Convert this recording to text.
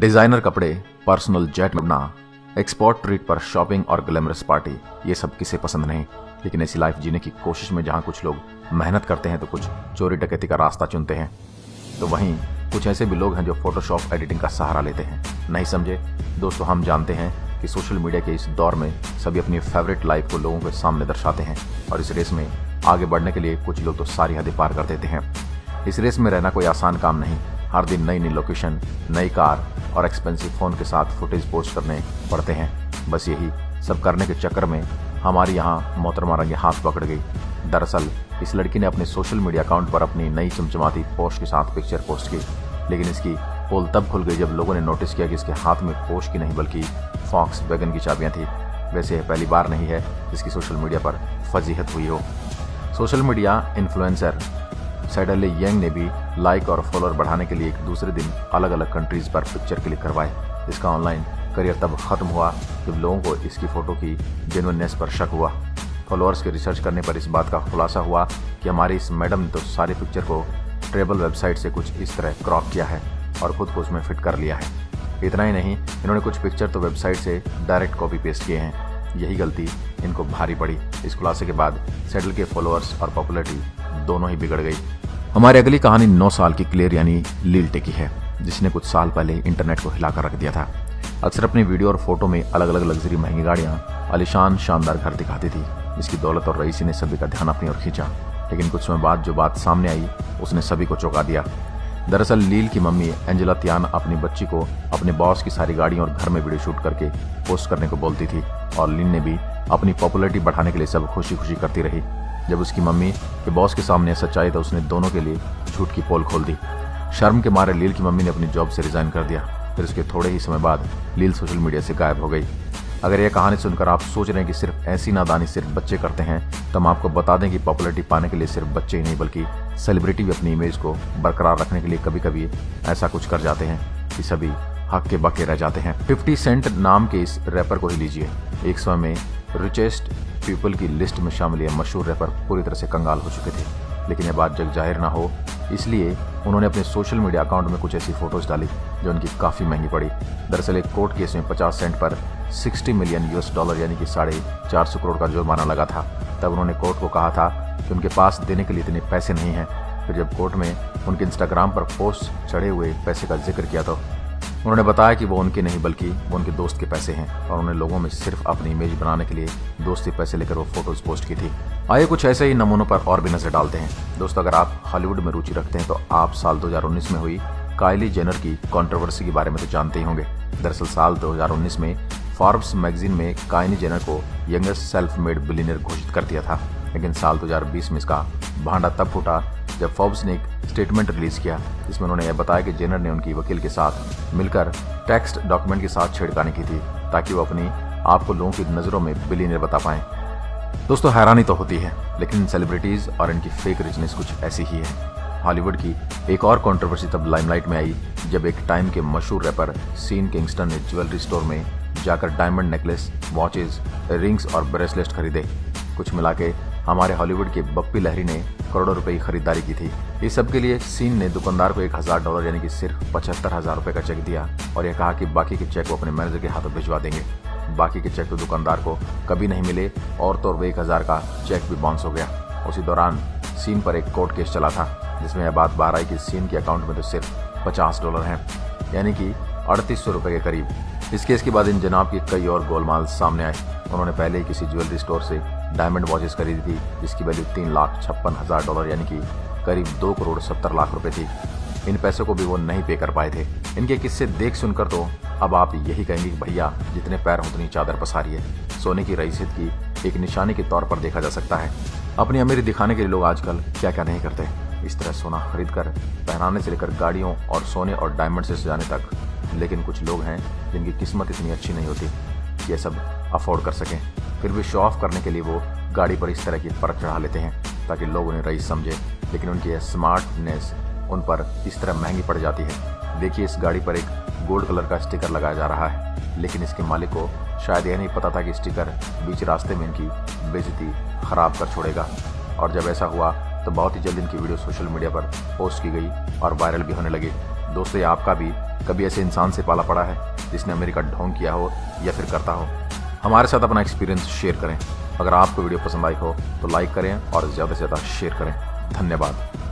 Designer कपड़े, personal jet में उड़ना, एक्सपोर्ट ट्रीट पर शॉपिंग और ग्लैमरस पार्टी, ये सब किसे पसंद नहीं। लेकिन ऐसी लाइफ जीने की कोशिश में जहाँ कुछ लोग मेहनत करते हैं तो कुछ चोरी डकैती का रास्ता चुनते हैं, तो वहीं कुछ ऐसे भी लोग हैं जो फोटोशॉप एडिटिंग का सहारा लेते हैं। नहीं समझे दोस्तों, हम जानते हैं कि सोशल मीडिया के इस दौर में सभी अपनी फेवरेट लाइफ को लोगों के सामने दर्शाते हैं और इस रेस में आगे बढ़ने के लिए कुछ लोग तो सारी हदें पार कर देते हैं। इस रेस में रहना कोई आसान काम नहीं। हर दिन नई नई लोकेशन, नई कार और एक्सपेंसिव फ़ोन के साथ फुटेज पोस्ट करने पड़ते हैं। बस यही सब करने के चक्कर में हमारी यहाँ मोहतरमा रंगे हाथ पकड़ गई। दरअसल इस लड़की ने अपने सोशल मीडिया अकाउंट पर अपनी नई चमचमाती पोस्ट के साथ पिक्चर पोस्ट की, लेकिन इसकी पोल तब खुल गई जब लोगों ने नोटिस किया कि इसके हाथ में पोर्श की नहीं बल्कि वैगन की चाबियां थी। वैसे यह पहली बार नहीं है जिसकी सोशल मीडिया पर फजीहत हुई हो। Social media influencer sadly young ने भी लाइक और फॉलोअर बढ़ाने के लिए एक दूसरे दिन अलग अलग कंट्रीज पर पिक्चर क्लिक करवाए। इसका ऑनलाइन करियर तब खत्म हुआ जब लोगों को इसकी फ़ोटो की जेन्युइननेस पर शक हुआ। फॉलोअर्स के रिसर्च करने पर इस बात का खुलासा हुआ कि हमारी इस मैडम ने तो सारी पिक्चर को ट्रेवल वेबसाइट से कुछ इस तरह क्रॉप किया है और खुद को उसमें फिट कर लिया है। इतना ही नहीं, इन्होंने कुछ पिक्चर तो वेबसाइट से डायरेक्ट कॉपी पेस्ट किए हैं। यही गलती इनको भारी पड़ी। इस खुलासे के बाद सैडल के फॉलोअर्स और पॉपुलैरिटी दोनों ही बिगड़ गई। हमारी अगली कहानी 9 साल की क्लेयर यानी लील टे की है, जिसने कुछ साल पहले इंटरनेट को हिलाकर रख दिया था। अक्सर अपनी वीडियो और फोटो में अलग अलग लग्जरी महंगी गाड़ियाँ, आलीशान शानदार घर दिखाती थी। इसकी दौलत और रईसी ने सभी का ध्यान अपनी ओर खींचा, लेकिन कुछ समय बाद जो बात सामने आई उसने सभी को चौंका दिया। दरअसल लील की मम्मी एंजेला तियान अपनी बच्ची को अपने बॉस की सारी गाड़ियों और घर में वीडियो शूट करके पोस्ट करने को बोलती थी और लील ने भी अपनी पॉपुलैरिटी बढ़ाने के लिए सब खुशी खुशी करती रही। जब उसकी मम्मी के बॉस के सामने सच्चाई तो उसने दोनों के लिए झूठ की पोल खोल दी। शर्म के मारे लील की मम्मी ने अपनी जॉब से रिजाइन कर दिया। फिर उसके थोड़े ही समय बाद लील सोशल मीडिया से गायब हो गई। अगर यह कहानी सुनकर आप सोच रहे हैं कि सिर्फ ऐसी नादानी सिर्फ बच्चे करते हैं, तो हम आपको बता दें कि पॉपुलैरिटी पाने के लिए सिर्फ बच्चे ही नहीं बल्कि सेलिब्रिटी भी अपनी इमेज को बरकरार रखने के लिए कभी कभी ऐसा कुछ कर जाते हैं कि सभी हक के बके रह जाते हैं। 50 सेंट नाम के इस रैपर को ही लीजिए। एक समय में रिचेस्ट पीपल की लिस्ट में शामिल ये मशहूर रैपर पूरी तरह से कंगाल हो चुके थे, लेकिन यह बात जग जाहिर ना हो इसलिए उन्होंने अपने सोशल मीडिया अकाउंट में कुछ ऐसी फोटोज डाली जो उनकी काफ़ी महंगी पड़ी। दरअसल एक कोर्ट केस में 50 सेंट पर $60 मिलियन यानी कि 450 करोड़ का जुर्माना लगा था। तब उन्होंने कोर्ट को कहा था कि उनके पास देने के लिए इतने पैसे नहीं हैं। फिर जब कोर्ट में उनके इंस्टाग्राम पर पोस्ट चढ़े हुए पैसे का जिक्र किया तो उन्होंने बताया कि वो उनके नहीं बल्कि वो उनके दोस्त के पैसे हैं और उन्हें लोगों में सिर्फ अपनी इमेज बनाने के लिए दोस्त से पैसे लेकर वो फोटोज पोस्ट की थी। आइए कुछ ऐसे ही नमूनों पर और भी नजर डालते हैं। दोस्तों, अगर आप हॉलीवुड में रुचि रखते हैं तो आप साल 2019 में हुई काइली जेनर की कंट्रोवर्सी के बारे में तो जानते ही होंगे। दरअसल साल 2019 में फॉर्ब्स मैगजीन में काइली जेनर को यंगेस्ट सेल्फ मेड बिलियनियर घोषित कर दिया था, लेकिन साल 2020 में इसका भांडा तब फूटा जब फोर्ब्स ने एक स्टेटमेंट रिलीज किया जिसमें उन्होंने यह बताया कि जेनर ने उनकी वकील के साथ मिलकर टेक्स्ट डॉक्यूमेंट के साथ छेड़खानी की थी ताकि वो अपनी आप को लोगों की नज़रों में बिलियनियर बता पाएं। दोस्तों, हैरानी तो होती है, लेकिन सेलिब्रिटीज और इनकी फेक रिचनेस कुछ ऐसी ही है। हॉलीवुड की एक और कंट्रोवर्सी तब लाइमलाइट में आई जब एक टाइम के मशहूर रैपर सीन किंगस्टन ने ज्वेलरी स्टोर में जाकर डायमंड नेकलेस, वॉचेज, रिंग्स और ब्रेसलेट खरीदे। कुछ मिला के हमारे हॉलीवुड के बप्पी लहरी ने करोड़ों रुपए की खरीदारी की थी। इस सब के लिए सीन ने दुकानदार को $1000 यानी कि सिर्फ 75,000 रुपए का चेक दिया और यह कहा कि बाकी के चेक वो अपने मैनेजर के हाथों भिजवा देंगे। बाकी के चेक तो दुकानदार को कभी नहीं मिले और तो 1000 का चेक भी बाउंस हो गया। उसी दौरान सीन पर एक कोर्ट केस चला था जिसमें यह बात बाहर आई कि सीन के अकाउंट में तो सिर्फ $50 हैं, यानी कि 3800 रुपए के करीब। इस केस के बाद इन जनाब की कई और गोलमाल सामने आए। उन्होंने पहले ही किसी ज्वेलरी स्टोर से डायमंड वॉचेस खरीदी थी जिसकी वैल्यू $3,56,000 यानी कि करीब 2,70,00,000 रुपए थी। इन पैसों को भी वो नहीं पे कर पाए थे। इनके किस्से देख सुनकर तो अब आप यही कहेंगे कि भैया जितने पैर हों उतनी चादर पसारी है। सोने की रईसियत की एक निशानी के तौर पर देखा जा सकता है। अपनी अमीरी दिखाने के लिए लोग आजकल क्या क्या नहीं करते। इस तरह सोना खरीद कर पहनाने से लेकर गाड़ियों और सोने और डायमंड से सजाने तक। लेकिन कुछ लोग हैं जिनकी किस्मत इतनी अच्छी नहीं होती कि ये सब अफोर्ड कर सकें, फिर भी शो ऑफ करने के लिए वो गाड़ी पर इस तरह की परत चढ़ा लेते हैं ताकि लोग उन्हें रईस समझे, लेकिन उनकी यह स्मार्टनेस उन पर इस तरह महंगी पड़ जाती है। देखिए, इस गाड़ी पर एक गोल्ड कलर का स्टिकर लगाया जा रहा है, लेकिन इसके मालिक को शायद यह नहीं पता था कि स्टिकर बीच रास्ते में इनकी बेइज्जती खराब कर छोड़ेगा। और जब ऐसा हुआ तो बहुत ही जल्द इनकी वीडियो सोशल मीडिया पर पोस्ट की गई और वायरल भी होने लगी। दोस्तों, ये आपका भी कभी ऐसे इंसान से पाला पड़ा है जिसने अमेरिका ढोंग किया हो या फिर करता हो? हमारे साथ अपना एक्सपीरियंस शेयर करें। अगर आपको वीडियो पसंद आई हो तो लाइक करें और ज़्यादा से ज़्यादा शेयर करें। धन्यवाद।